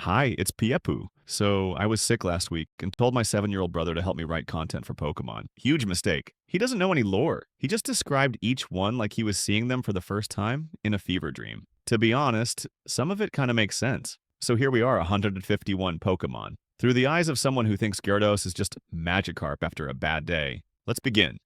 Hi, it's Piyepu. So, I was sick last week and told my 7-year-old brother to help me write content for Pokémon. Huge mistake. He doesn't know any lore. He just described each one like he was seeing them for the first time in a fever dream. To be honest, some of it kind of makes sense. So here we are, 151 Pokémon. Through the eyes of someone who thinks Gyarados is just Magikarp after a bad day. Let's begin.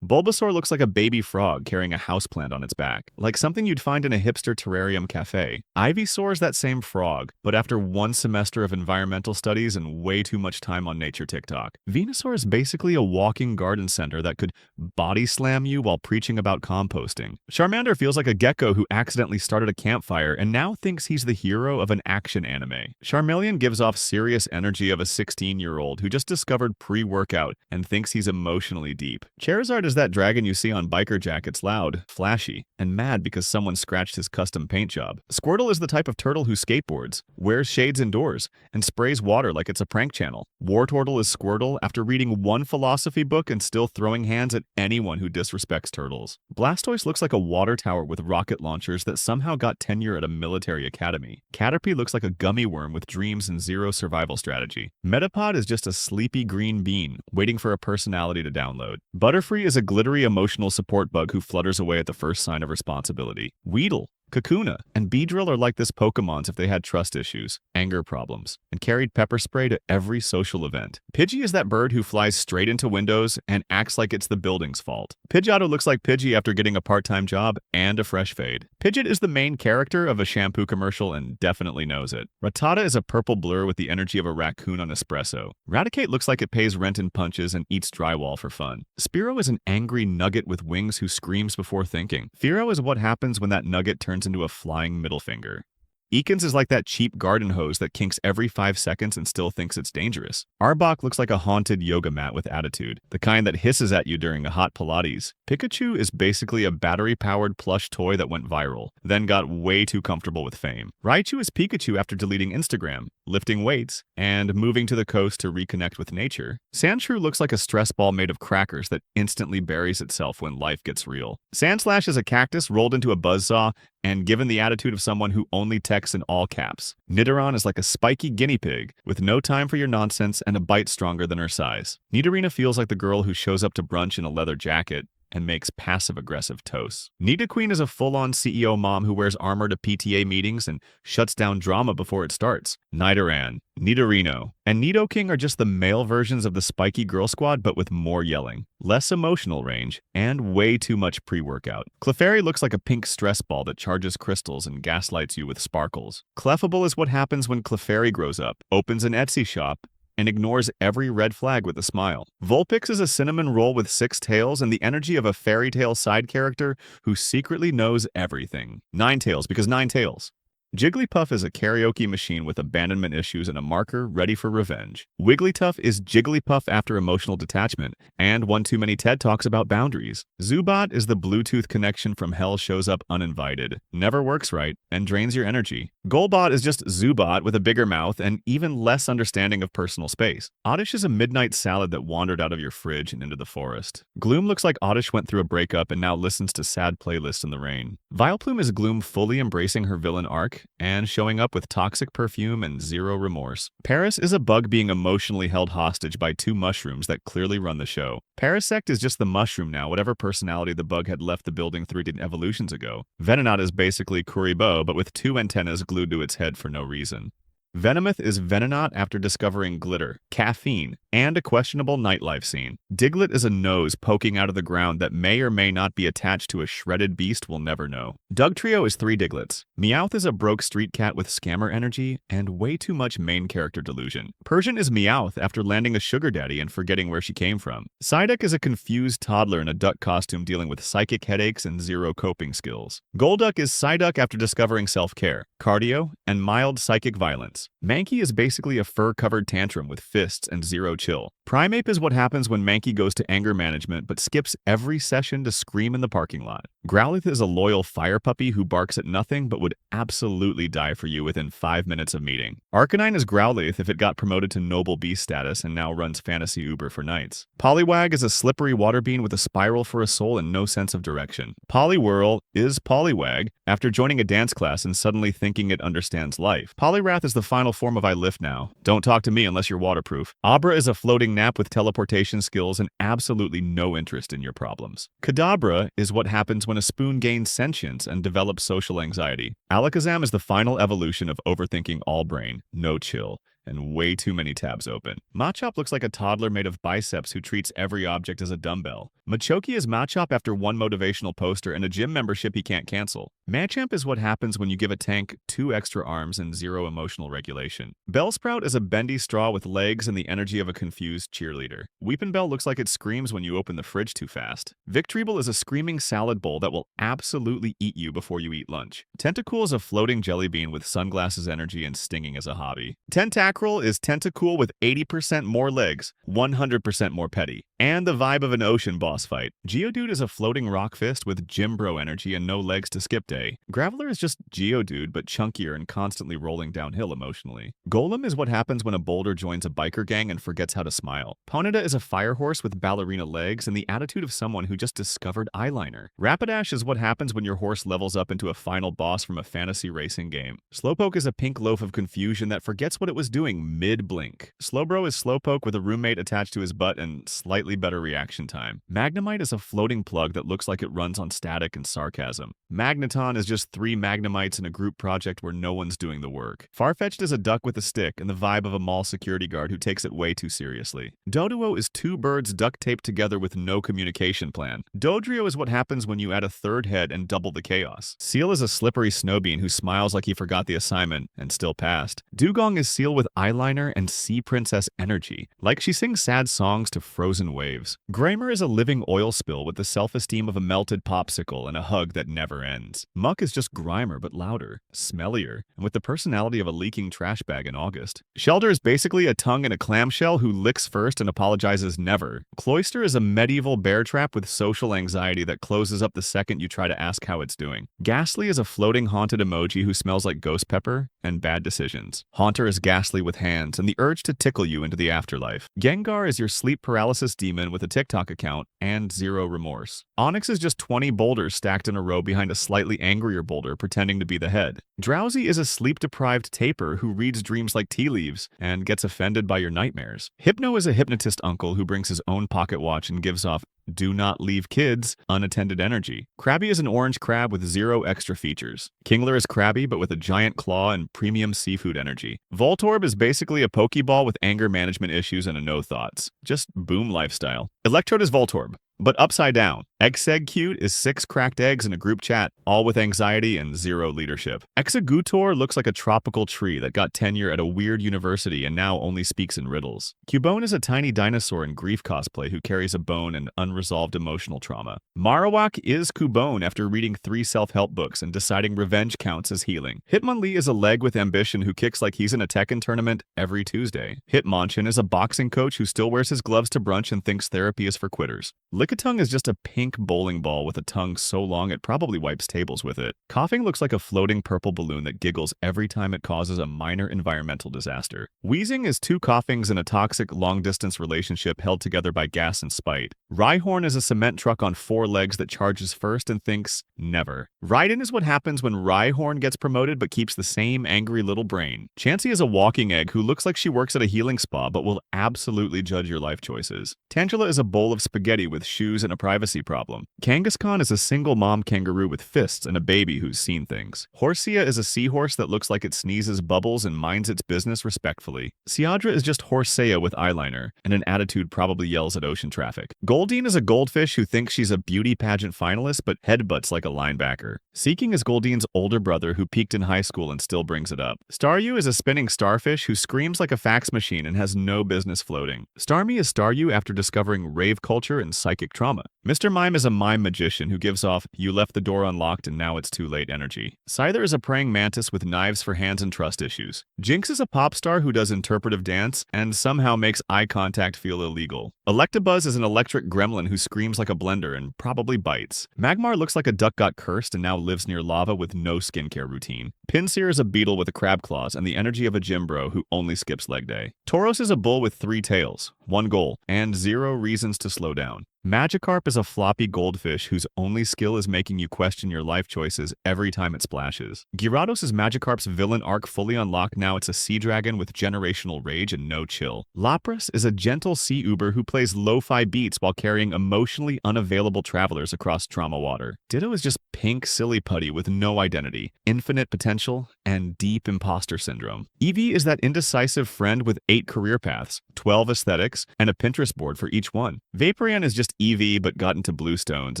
Bulbasaur looks like a baby frog carrying a houseplant on its back, like something you'd find in a hipster terrarium cafe. Ivysaur's that same frog, but after one semester of environmental studies and way too much time on nature TikTok. Venusaur is basically a walking garden center that could body slam you while preaching about composting. Charmander feels like a gecko who accidentally started a campfire and now thinks he's the hero of an action anime. Charmeleon gives off serious energy of a 16-year-old who just discovered pre-workout and thinks he's emotionally deep. Charizard is that dragon you see on biker jackets, loud, flashy, and mad because someone scratched his custom paint job. Squirtle is the type of turtle who skateboards, wears shades indoors, and sprays water like it's a prank channel. Wartortle is Squirtle after reading one philosophy book and still throwing hands at anyone who disrespects turtles. Blastoise looks like a water tower with rocket launchers that somehow got tenure at a military academy. Caterpie looks like a gummy worm with dreams and zero survival strategy. Metapod is just a sleepy green bean, waiting for a personality to download. Butterfree is a glittery emotional support bug who flutters away at the first sign of responsibility. Weedle, Kakuna, and Beedrill are like this Pokémons if they had trust issues, anger problems, and carried pepper spray to every social event. Pidgey is that bird who flies straight into windows and acts like it's the building's fault. Pidgeotto looks like Pidgey after getting a part-time job and a fresh fade. Pidgeot is the main character of a shampoo commercial and definitely knows it. Rattata is a purple blur with the energy of a raccoon on espresso. Raticate looks like it pays rent in punches and eats drywall for fun. Spearow is an angry nugget with wings who screams before thinking. Fearow is what happens when that nugget turns into a flying middle finger. Ekans is like that cheap garden hose that kinks every 5 seconds and still thinks it's dangerous. Arbok looks like a haunted yoga mat with attitude, the kind that hisses at you during a hot Pilates. Pikachu is basically a battery-powered plush toy that went viral, then got way too comfortable with fame. Raichu is Pikachu after deleting Instagram, lifting weights, and moving to the coast to reconnect with nature. Sandshrew looks like a stress ball made of crackers that instantly buries itself when life gets real. Sandslash is a cactus rolled into a buzzsaw and given the attitude of someone who only texts in all caps. Nidoran is like a spiky guinea pig, with no time for your nonsense and a bite stronger than her size. Nidorina feels like the girl who shows up to brunch in a leather jacket and makes passive-aggressive toasts. Nidoqueen is a full-on CEO mom who wears armor to PTA meetings and shuts down drama before it starts. Nidoran, Nidorino, and Nidoking are just the male versions of the spiky girl squad but with more yelling, less emotional range, and way too much pre-workout. Clefairy looks like a pink stress ball that charges crystals and gaslights you with sparkles. Clefable is what happens when Clefairy grows up, opens an Etsy shop, and ignores every red flag with a smile. Vulpix is a cinnamon roll with 6 tails and the energy of a fairy tale side character who secretly knows everything. 9 tails because 9 tails. Jigglypuff is a karaoke machine with abandonment issues and a marker ready for revenge. Wigglytuff is Jigglypuff after emotional detachment, and one too many TED Talks about boundaries. Zubat is the Bluetooth connection from hell shows up uninvited, never works right, and drains your energy. Golbot is just Zubat with a bigger mouth and even less understanding of personal space. Oddish is a midnight salad that wandered out of your fridge and into the forest. Gloom looks like Oddish went through a breakup and now listens to sad playlists in the rain. Vileplume is Gloom fully embracing her villain arc and showing up with toxic perfume and zero remorse. Paris is a bug being emotionally held hostage by 2 mushrooms that clearly run the show. Parasect is just the mushroom now, whatever personality the bug had left the building 3 evolutions ago. Venonat is basically Kuriboh, but with 2 antennas glued to its head for no reason. Venomoth is Venonat after discovering glitter, caffeine, and a questionable nightlife scene. Diglett is a nose poking out of the ground that may or may not be attached to a shredded beast we'll never know. Dugtrio is 3 Digletts. Meowth is a broke street cat with scammer energy and way too much main character delusion. Persian is Meowth after landing a sugar daddy and forgetting where she came from. Psyduck is a confused toddler in a duck costume dealing with psychic headaches and zero coping skills. Golduck is Psyduck after discovering self-care, cardio, and mild psychic violence. Mankey is basically a fur-covered tantrum with fists and zero chill. Primeape is what happens when Mankey goes to anger management but skips every session to scream in the parking lot. Growlithe is a loyal fire puppy who barks at nothing but would absolutely die for you within 5 minutes of meeting. Arcanine is Growlithe if it got promoted to noble beast status and now runs fantasy Uber for nights. Poliwag is a slippery water bean with a spiral for a soul and no sense of direction. Poliwhirl is Poliwag after joining a dance class and suddenly thinking it understands life. Polyrath is the final form of I lift now. Don't talk to me unless you're waterproof. Abra is a floating nap with teleportation skills and absolutely no interest in your problems. Kadabra is what happens when a spoon gains sentience and develops social anxiety. Alakazam is the final evolution of overthinking all brain, no chill, and way too many tabs open. Machop looks like a toddler made of biceps who treats every object as a dumbbell. Machoke is Machop after one motivational poster and a gym membership he can't cancel. Machamp is what happens when you give a tank 2 extra arms and 0 emotional regulation. Bellsprout is a bendy straw with legs and the energy of a confused cheerleader. Weepinbell looks like it screams when you open the fridge too fast. Victreebel is a screaming salad bowl that will absolutely eat you before you eat lunch. Tentacool is a floating jelly bean with sunglasses energy and stinging as a hobby. Tentacruel is Tentacool with 80% more legs, 100% more petty, and the vibe of an ocean boss fight. Geodude is a floating rock fist with gym bro energy and no legs to skip day. Graveler is just Geodude but chunkier and constantly rolling downhill emotionally. Golem is what happens when a boulder joins a biker gang and forgets how to smile. Ponyta is a fire horse with ballerina legs and the attitude of someone who just discovered eyeliner. Rapidash is what happens when your horse levels up into a final boss from a fantasy racing game. Slowpoke is a pink loaf of confusion that forgets what it was doing mid-blink. Slowbro is Slowpoke with a roommate attached to his butt and slightly better reaction time. Magnemite is a floating plug that looks like it runs on static and sarcasm. Magneton is just 3 Magnemites in a group project where no one's doing the work. Farfetch'd is a duck with a stick and the vibe of a mall security guard who takes it way too seriously. Doduo is 2 birds duct taped together with no communication plan. Dodrio is what happens when you add a 3rd head and double the chaos. Seal is a slippery snowbean who smiles like he forgot the assignment and still passed. Dugong is Seal with eyeliner and sea princess energy, like she sings sad songs to frozen waves. Grammar is a living oil spill with the self-esteem of a melted popsicle and a hug that never ends. Muck is just Grimer but louder, smellier, and with the personality of a leaking trash bag in August. Shelter is basically a tongue in a clamshell who licks first and apologizes never. Cloyster is a medieval bear trap with social anxiety that closes up the second you try to ask how it's doing. Ghastly is a floating haunted emoji who smells like ghost pepper and bad decisions. Haunter is Ghastly with hands and the urge to tickle you into the afterlife. Gengar is your sleep paralysis demon with a TikTok account and 0 remorse. Onyx is just 20 boulders stacked in a row behind a slightly angrier boulder pretending to be the head. Drowsy is a sleep-deprived taper who reads dreams like tea leaves and gets offended by your nightmares. Hypno is a hypnotist uncle who brings his own pocket watch and gives off "do not leave kids" unattended energy. Krabby is an orange crab with 0 extra features. Kingler is Krabby but with a giant claw and premium seafood energy. Voltorb is basically a Pokeball with anger management issues and a no thoughts. Just boom lifestyle. Electrode is Voltorb, but upside down. Exegcute is 6 cracked eggs in a group chat, all with anxiety and 0 leadership. Exegutor looks like a tropical tree that got tenure at a weird university and now only speaks in riddles. Cubone is a tiny dinosaur in grief cosplay who carries a bone and unresolved emotional trauma. Marowak is Cubone after reading 3 self-help books and deciding revenge counts as healing. Hitmonlee is a leg with ambition who kicks like he's in a Tekken tournament every Tuesday. Hitmonchan is a boxing coach who still wears his gloves to brunch and thinks therapy is for quitters. Lickitung is just a pink bowling ball with a tongue so long it probably wipes tables with it. Coughing looks like a floating purple balloon that giggles every time it causes a minor environmental disaster. Wheezing is 2 coughings in a toxic long-distance relationship held together by gas and spite. Rhyhorn is a cement truck on 4 legs that charges first and thinks, never. Raiden is what happens when Rhyhorn gets promoted but keeps the same angry little brain. Chansey is a walking egg who looks like she works at a healing spa but will absolutely judge your life choices. Tangela is a bowl of spaghetti with shoes and a privacy problem. Kangaskhan is a single mom kangaroo with fists and a baby who's seen things. Horsia is a seahorse that looks like it sneezes bubbles and minds its business respectfully. Seadra is just Horsea with eyeliner, and an attitude probably yells at ocean traffic. Goldeen is a goldfish who thinks she's a beauty pageant finalist but headbutts like a linebacker. Seeking is Goldeen's older brother who peaked in high school and still brings it up. Staryu is a spinning starfish who screams like a fax machine and has no business floating. Starmie is Staryu after discovering rave culture and psychic trauma. Mr. Mime is a mime magician who gives off "you left the door unlocked and now it's too late" energy. Scyther is a praying mantis with knives for hands and trust issues. Jinx is a pop star who does interpretive dance and somehow makes eye contact feel illegal. Electabuzz is an electric gremlin who screams like a blender and probably bites. Magmar looks like a duck got cursed and now lives near lava with no skincare routine. Pinsir is a beetle with a crab claws and the energy of a gym bro who only skips leg day. Tauros is a bull with 3 tails, 1 goal, and 0 reasons to slow down. Magikarp is a floppy goldfish whose only skill is making you question your life choices every time it splashes. Gyarados is Magikarp's villain arc fully unlocked. Now it's a sea dragon with generational rage and no chill. Lapras is a gentle sea uber who plays lo-fi beats while carrying emotionally unavailable travelers across trauma water. Ditto is just pink silly putty with no identity, infinite potential, and deep imposter syndrome. Eevee is that indecisive friend with 8 career paths, 12 aesthetics, and a Pinterest board for each one. Vaporeon is just Eevee but got into Bluestones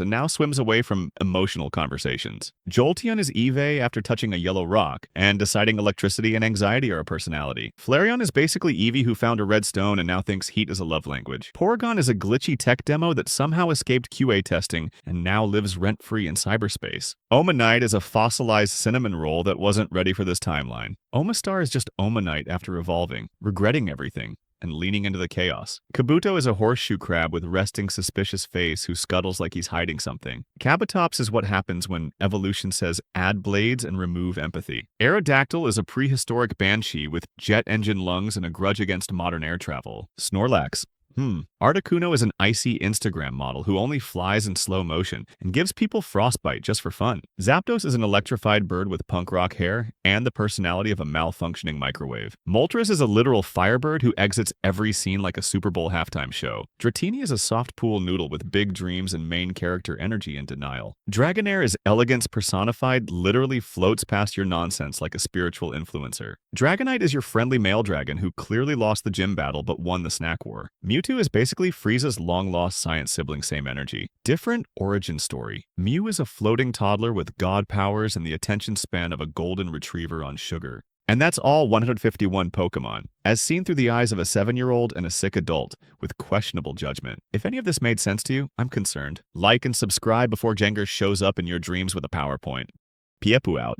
and now swims away from emotional conversations. Jolteon is Eevee after touching a yellow rock and deciding electricity and anxiety are a personality. Flareon is basically Eevee who found a red stone and now thinks heat is a love language. Porygon is a glitchy tech demo that somehow escaped QA testing and now lives rent-free in cyberspace. Omanite is a fossilized cinnamon roll that wasn't ready for this timeline. Omastar is just Omanite after evolving, regretting everything and leaning into the chaos. Kabuto is a horseshoe crab with resting suspicious face who scuttles like he's hiding something. Kabutops is what happens when evolution says add blades and remove empathy. Aerodactyl is a prehistoric banshee with jet engine lungs and a grudge against modern air travel. Snorlax. Articuno is an icy Instagram model who only flies in slow motion and gives people frostbite just for fun. Zapdos is an electrified bird with punk rock hair and the personality of a malfunctioning microwave. Moltres is a literal firebird who exits every scene like a Super Bowl halftime show. Dratini is a soft pool noodle with big dreams and main character energy and denial. Dragonair is elegance personified, literally floats past your nonsense like a spiritual influencer. Dragonite is your friendly male dragon who clearly lost the gym battle but won the snack war. Mewtwo is basically Frieza's long-lost science sibling, same energy. Different origin story. Mew is a floating toddler with god powers and the attention span of a golden retriever on sugar. And that's all 151 Pokémon, as seen through the eyes of a 7-year-old and a sick adult with questionable judgment. If any of this made sense to you, I'm concerned. Like and subscribe before Jengar shows up in your dreams with a PowerPoint. Piyepu out.